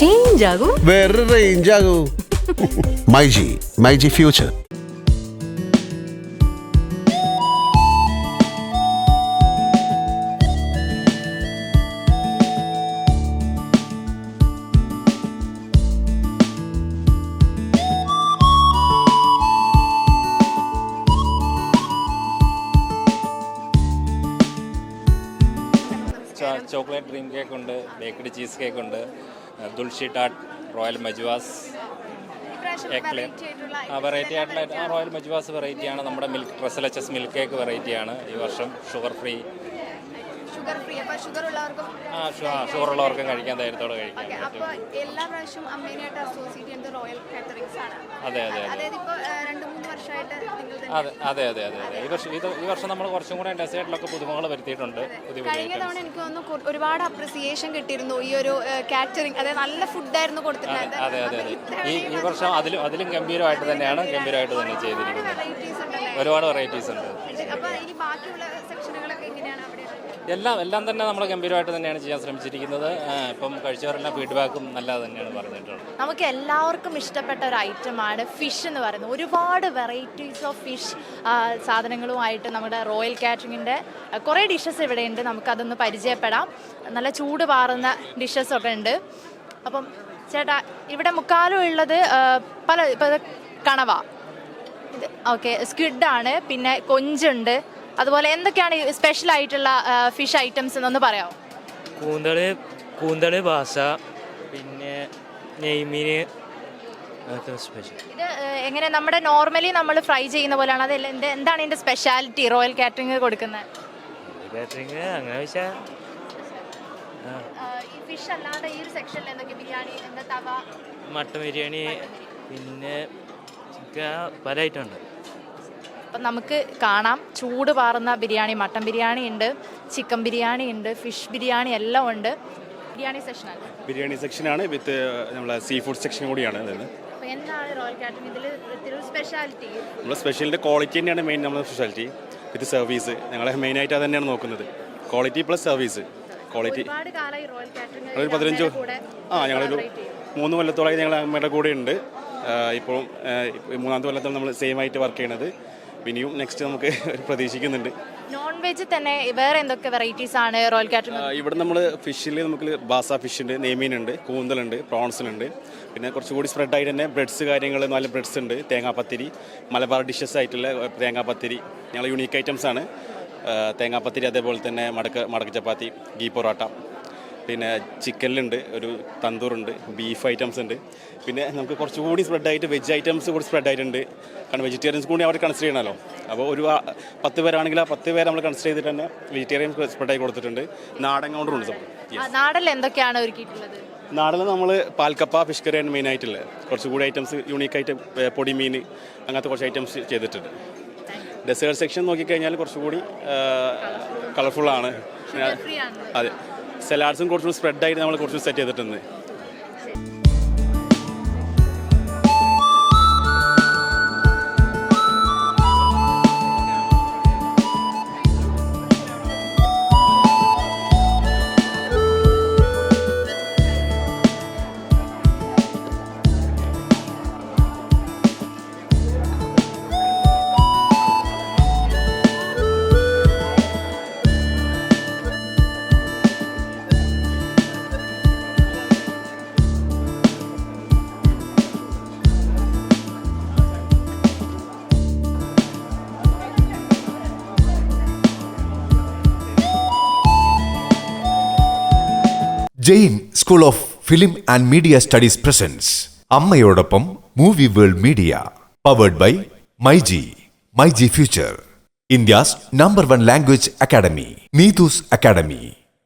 Change ആകും, വേറെ range ആകൂ. MyG future. Chocolate dream cake ഉണ്ട്, ബേക്കഡ് ചീസ് കേക്ക് ഉണ്ട്, ദുൽഷി ടാട്ട്, റോയൽ മജ്വാസ്, എക്ലെയർ. വെറൈറ്റി ആയിട്ടുള്ള റോയൽ മജ്വാസ് വെറൈറ്റിയാണ്. നമ്മുടെ മിൽക്ക് ട്രസലച്ചസ് മിൽക്ക് കേക്ക് വെറൈറ്റിയാണ് ഈ വർഷം. ഷുഗർ ഫ്രീ, ഷുഗർ ഉള്ളവർക്കും കഴിക്കാൻ ധൈര്യത്തോടെ കഴിക്കാം. അതെ അതെ അതെ അതെ അതെ അതെ. ഈ വർഷം നമ്മൾ കുറച്ചും കൂടെ ഡെസേർട്ടിലൊക്കെ പുതുമകൾ വരുത്തിയിട്ടുണ്ട്. കഴിഞ്ഞ തവണ എനിക്ക് തോന്നുന്നു ഒരുപാട് അപ്രിസിയേഷൻ കിട്ടിയിരുന്നു ഈ ഒരു കാറ്ററിംഗ്. അതായത് നല്ല ഫുഡായിരുന്നു കൊടുത്തിട്ടുള്ളത്. അതെ അതെ അതെ. ഈ വർഷം അതിലും ഗംഭീരമായിട്ട് തന്നെ ചെയ്തിരിക്കുന്നത്. ഒരുപാട് വെറൈറ്റീസ് ഉണ്ട്. എല്ലാം തന്നെ നമ്മൾ ഗംഭീരമായിട്ട് തന്നെയാണ് ചെയ്യാൻ ശ്രമിച്ചിരിക്കുന്നത്. ഇപ്പം കഴിച്ചവരെല്ലാം ഫീഡ്ബാക്കും നല്ലത് തന്നെയാണ് പറഞ്ഞിട്ടുള്ളത്. നമുക്ക് എല്ലാവർക്കും ഇഷ്ടപ്പെട്ട ഒരു ഐറ്റമാണ് ഫിഷ് എന്ന് പറയുന്നത്. ഒരുപാട് വെറൈറ്റീസ് ഓഫ് ഫിഷ് സാധനങ്ങളുമായിട്ട് നമ്മുടെ റോയൽ കാറ്ററിങ്ങിൻ്റെ കുറേ ഡിഷസ് ഇവിടെ ഉണ്ട്. നമുക്കതൊന്ന് പരിചയപ്പെടാം. നല്ല ചൂട് പാറുന്ന ഡിഷസൊക്കെ ഉണ്ട്. അപ്പം ചേട്ടാ, ഇവിടെ മുക്കാലും ഉള്ളത് ഇപ്പോൾ കണവ, ഇത് ഓക്കെ, സ്ക്വിഡാണ്, പിന്നെ കൊഞ്ചുണ്ട്. അതുപോലെ എന്തൊക്കെയാണ് സ്പെഷ്യൽ ആയിട്ടുള്ള ഫിഷ് ഐറ്റംസ് എന്നൊന്ന് പറയാമോ? കൂന്തള്, ബാസ, പിന്നെ നെയ്മീന്, അതൊക്കെ സ്പെഷ്യൽ. ഇത് എങ്ങനെ നമ്മുടെ നോർമലി നമ്മൾ ഫ്രൈ ചെയ്യുന്ന പോലെയാണ്? അത് എന്താണ് ഇതിൻ്റെ സ്പെഷ്യാലിറ്റി റോയൽ കാറ്ററിംഗ് കൊടുക്കുന്നത്? കാറ്ററിംഗ് അങ്ങനെ വെച്ചാൽ ഈ ഫിഷ് അല്ലാതെ ഈ ഒരു സെക്ഷനിൽ എന്തൊക്കെ ബിരിയാണി, എന്താ തവ, മട്ടൻ ബിരിയാണി, പിന്നെ ചിക്കൻ, പല ഐറ്റം ഉണ്ട്. അപ്പം നമുക്ക് കാണാം. ചൂട് പാറുന്ന ബിരിയാണി, മട്ടൻ ബിരിയാണി ഉണ്ട്, ചിക്കൻ ബിരിയാണി ഉണ്ട്, ഫിഷ് ബിരിയാണി എല്ലാം ഉണ്ട്. ബിരിയാണി സെക്ഷനാണ് വിത്ത് നമ്മളെ സീ ഫുഡ് സെക്ഷൻ കൂടിയാണ്. എന്താണ് റോയൽ കാറ്ററിംഗ് ഇതിൽ സ്പെഷ്യാലിറ്റി? നമ്മുടെ സ്പെഷ്യലിൻ്റെ ക്വാളിറ്റി തന്നെയാണ് മെയിൻ നമ്മുടെ സ്പെഷ്യാലിറ്റി. വിത്ത് സർവീസ് ഞങ്ങളെ മെയിനായിട്ട് അത് തന്നെയാണ് നോക്കുന്നത്. Quality plus service. ക്വാളിറ്റി ഒരു 15 ഞങ്ങളൊരു 3 കൊല്ലത്തോളമായി ഞങ്ങൾ അമ്മയുടെ കൂടെ ഉണ്ട്. ഇപ്പോൾ 3ാമത്തെ കൊല്ലത്താണ് നമ്മൾ സെയിം ആയിട്ട് വർക്ക് ചെയ്യണത്. ഇനിയും നെക്സ്റ്റ് നമുക്ക് പ്രതീക്ഷിക്കുന്നുണ്ട്. നോൺ വെജ് തന്നെ വേറെ എന്തൊക്കെ വെറൈറ്റീസ് ആണ് റോയൽ കാറ്ററിംഗ്? ഇവിടെ നമ്മൾ ഫിഷിൽ നമുക്ക് ബാസ ഫിഷ് ഉണ്ട്, നെയ്മീനുണ്ട്, കൂന്തലുണ്ട്, പ്രോൺസിലുണ്ട്. പിന്നെ കുറച്ചുകൂടി സ്പ്രെഡായിട്ട് തന്നെ ബ്രെഡ്സ് കാര്യങ്ങൾ 4 ബ്രെഡ്സ് ഉണ്ട്, തേങ്ങാപ്പത്തിരി, മലബാർ ഡിഷസ് ആയിട്ടുള്ള തേങ്ങാപ്പത്തിരി ഞങ്ങൾ യൂണീക്ക് ഐറ്റംസ് ആണ്. തേങ്ങാപ്പത്തിരി, അതേപോലെ തന്നെ മടക്ക ചപ്പാത്തി, ഗീ പൊറോട്ട, പിന്നെ ചിക്കനിലുണ്ട്, ഒരു തന്തൂറുണ്ട്, ബീഫ് ഐറ്റംസ് ഉണ്ട്. പിന്നെ നമുക്ക് കുറച്ചുകൂടി സ്പ്രെഡായിട്ട് വെജ് ഐറ്റംസ് കൂടി സ്പ്രെഡായിട്ടുണ്ട്. കാരണം വെജിറ്റേറിയൻസ് കൂടി അവർ കൺസിഡർ ചെയ്യണമല്ലോ. അപ്പോൾ ഒരു 10 പേരാണെങ്കിൽ ആ 10 പേര് നമ്മൾ കൺസിഡർ ചെയ്തിട്ട് തന്നെ വെജിറ്റേറിയൻ സ്പ്രെഡായി കൊടുത്തിട്ടുണ്ട്. നാടൻ കൗണ്ടറുണ്ട്. നാടനിൽ എന്തൊക്കെയാണ് ഒരുക്കിയിട്ടുള്ളത്? നാടനിൽ നമ്മൾ പാൽക്കപ്പ, ഫിഷ് കറിയാണ് മെയിൻ ആയിട്ടുള്ളത്. കുറച്ചുകൂടി ഐറ്റംസ് യൂണീക്ക് ഐറ്റം, പൊടിമീൻ, അങ്ങനത്തെ കുറച്ച് ഐറ്റംസ് ചെയ്തിട്ടുണ്ട്. ഡെസേർട്ട് സെക്ഷൻ നോക്കിക്കഴിഞ്ഞാൽ കുറച്ചുകൂടി കളർഫുള്ളാണ്. അതെ, സലാഡ്സും കുറച്ചുകൂടി സ്പ്രെഡായിട്ട് നമ്മൾ കുറച്ച് സെറ്റ് ചെയ്തിട്ടുണ്ട്. Jain school of film and media studies presents അമ്മയോടൊപ്പം movie world media, powered by myG future, India's #1 language academy, Neethu's academy.